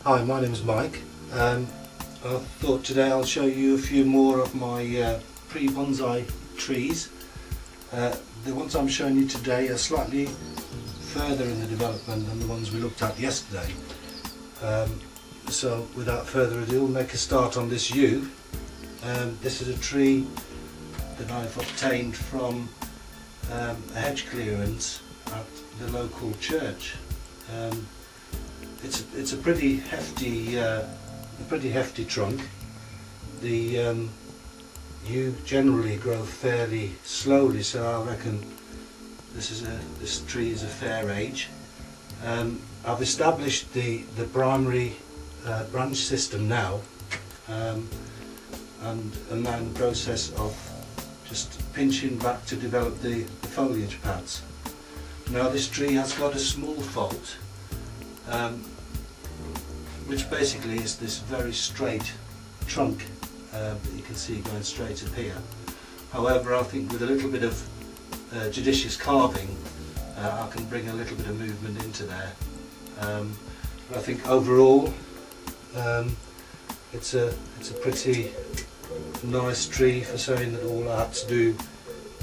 Hi, my name is Mike. I thought today I'll show you a few more of my pre-bonsai trees. The ones I'm showing you today are slightly further in the development than the ones we looked at yesterday. So without further ado, we'll make a start on this yew. This is a tree that I've obtained from a hedge clearance at the local church. It's a pretty hefty trunk. The yew generally grow fairly slowly, so I reckon this tree is a fair age. I've established the primary branch system now, and I'm now in the process of just pinching back to develop the foliage pads. Now this tree has got a small fault, which basically is this very straight trunk that you can see going straight up here. However, I think with a little bit of judicious carving I can bring a little bit of movement into there. But I think overall it's a pretty nice tree, for saying that all I had to do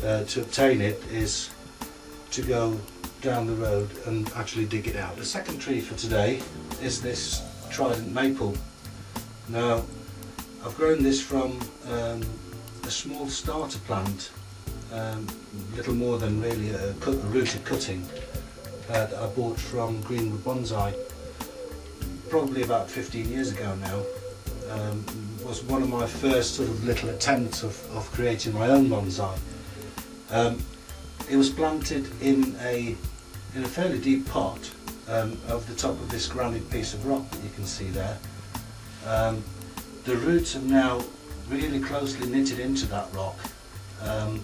to obtain it is to go down the road and actually dig it out. The second tree for today is this Trident Maple. Now I've grown this from a small starter plant, little more than really a rooted cutting that I bought from Greenwood Bonsai probably about 15 years ago now. Was one of my first sort of little attempts of creating my own bonsai. It was planted in a fairly deep pot over the top of this granite piece of rock that you can see there. The roots have now really closely knitted into that rock, and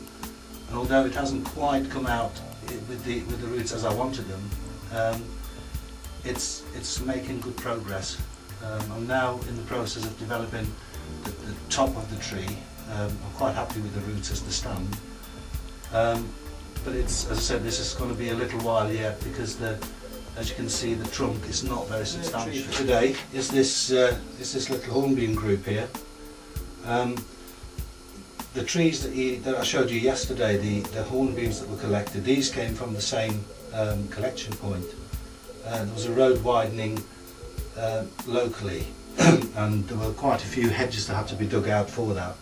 although it hasn't quite come out with the roots as I wanted them, it's making good progress. I'm now in the process of developing the top of the tree. I'm quite happy with the roots as they stand. But it's, as I said, this is going to be a little while yet, because as you can see, the trunk is not very substantial. Today is this little Hornbeam Group here. The trees that I showed you yesterday, the hornbeams that were collected, these came from the same collection point. There was a road widening locally, and there were quite a few hedges that had to be dug out for that.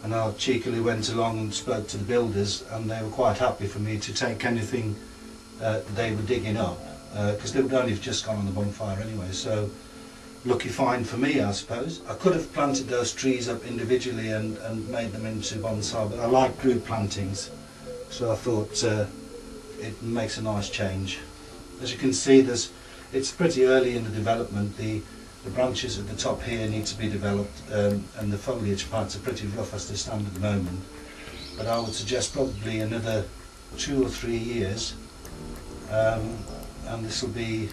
And I cheekily went along and spoke to the builders, and they were quite happy for me to take anything that they were digging up, because they would only have just gone on the bonfire anyway, so lucky find for me, I suppose. I could have planted those trees up individually and made them into bonsai, but I like group plantings, so I thought it makes a nice change. As you can see, it's pretty early in the development. The branches at the top here need to be developed, and the foliage parts are pretty rough as they stand at the moment. But I would suggest probably another 2 or 3 years, and this will be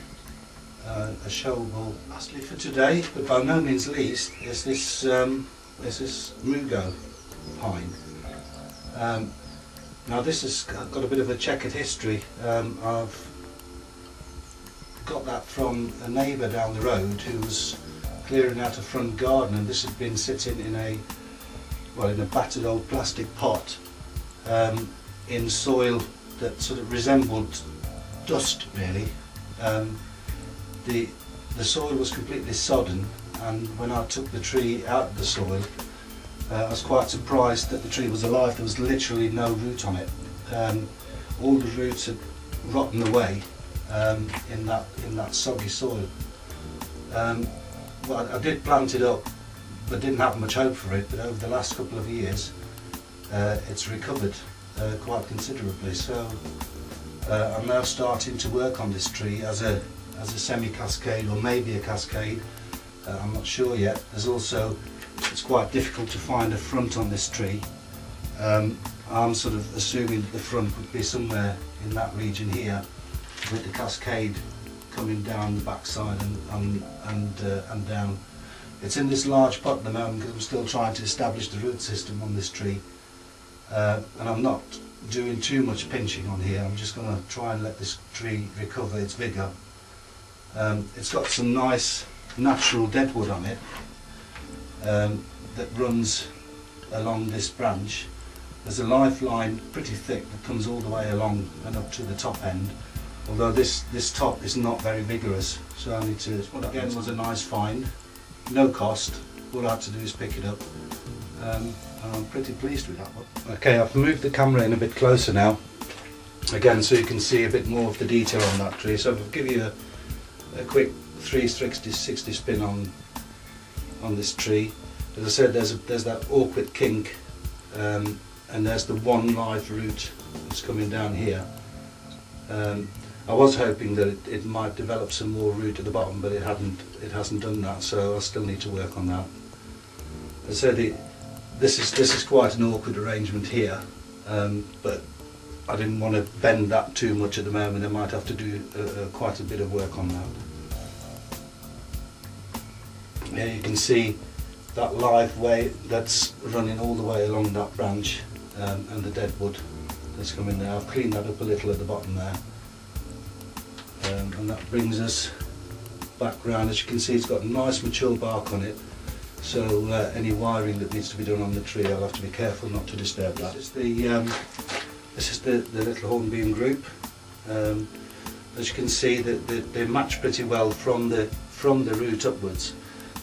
a showable. Lastly for today, but by no means least, is this Mugo Pine. Now this has got a bit of a checkered history. I've got that from a neighbour down the road who was clearing out a front garden, and this had been sitting in a battered old plastic pot in soil that sort of resembled dust, really. The soil was completely sodden, and when I took the tree out of the soil, I was quite surprised that the tree was alive. There was literally no root on it. All the roots had rotten away in that soggy soil. Well, I did plant it up, but didn't have much hope for it. But over the last couple of years, it's recovered quite considerably. So I'm now starting to work on this tree as a semi-cascade, or maybe a cascade. I'm not sure yet. It's quite difficult to find a front on this tree. I'm sort of assuming that the front would be somewhere in that region here, with the cascade coming down the backside and down. It's in this large pot at the moment because I'm still trying to establish the root system on this tree, and I'm not doing too much pinching on here. I'm just going to try and let this tree recover its vigour, It's got some nice natural deadwood on it that runs along this branch. There's a lifeline pretty thick that comes all the way along and up to the top end, although this top is not very vigorous, so I need to, well, again, was a nice find, no cost, all I had to do is pick it up, and I'm pretty pleased with that one. Okay, I've moved the camera in a bit closer now, again, so you can see a bit more of the detail on that tree. So I'll give you a quick 360 spin on this tree. As I said, there's that awkward kink, and there's the one live root that's coming down here. I was hoping that it might develop some more root at the bottom, but it hasn't done that, so I still need to work on that. As I said, this is quite an awkward arrangement here, but I didn't want to bend that too much at the moment. I might have to do quite a bit of work on that. Here you can see that live way that's running all the way along that branch, and the deadwood that's coming there. I've cleaned that up a little at the bottom there, and that brings us back round. As you can see, it's got nice mature bark on it, so any wiring that needs to be done on the tree, I'll have to be careful not to disturb that. This is the little Hornbeam Group. As you can see, they match pretty well from the root upwards.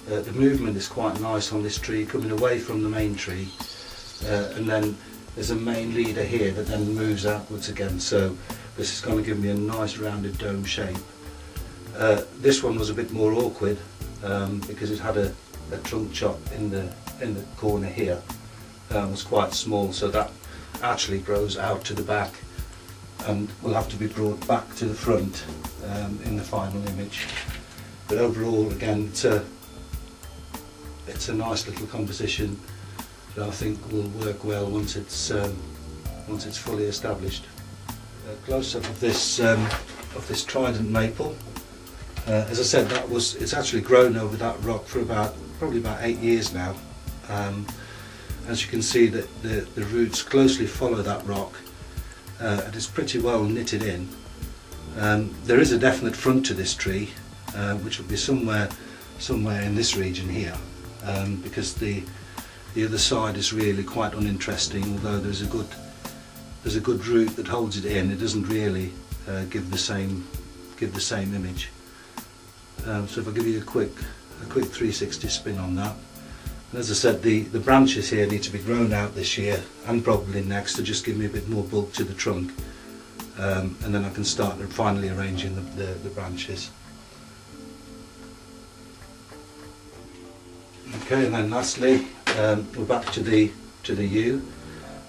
The movement is quite nice on this tree, coming away from the main tree, and then there's a main leader here that then moves outwards again, so this is going to give me a nice rounded dome shape. This one was a bit more awkward because it had a trunk chop in the corner here. It was quite small, so that actually grows out to the back and will have to be brought back to the front in the final image. But overall, again, it's a nice little composition that I think will work well once it's fully established. A close-up of this Trident Maple. As I said, it's actually grown over that rock for probably about 8 years now. As you can see, that the roots closely follow that rock, and it's pretty well knitted in. There is a definite front to this tree, which will be somewhere in this region here, because the other side is really quite uninteresting. Although there's a good root that holds it in, it doesn't really give the same image. So if I give you a quick 360 spin on that. And as I said, the branches here need to be grown out this year and probably next to just give me a bit more bulk to the trunk, and then I can start finally arranging the branches. Okay, and then lastly, we're back to the yew.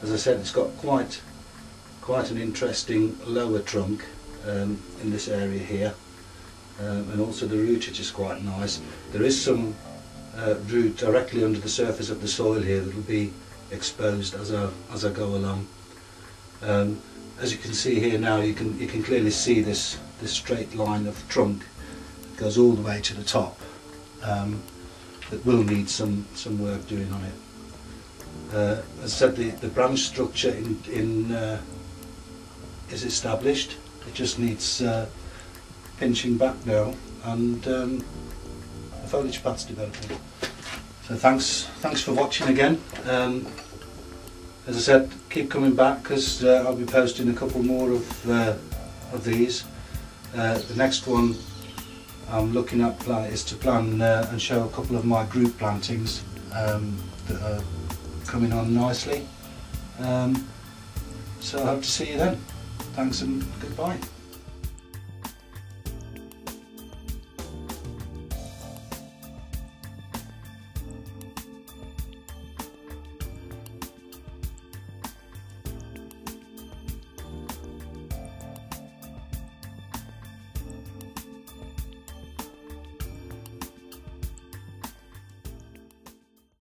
As I said, it's got quite an interesting lower trunk in this area here, and also the rootage is quite nice. There is some root directly under the surface of the soil here that will be exposed as I go along. As you can see here now, you can clearly see this straight line of trunk that goes all the way to the top. That will need some work doing on it. As I said, the branch structure is established. It just needs pinching back now, and the foliage path's developing. So thanks for watching again. As I said, keep coming back, because I'll be posting a couple more of these. The next one I'm looking at is to plan and show a couple of my group plantings that are coming on nicely. So I hope to see you then. Thanks and goodbye.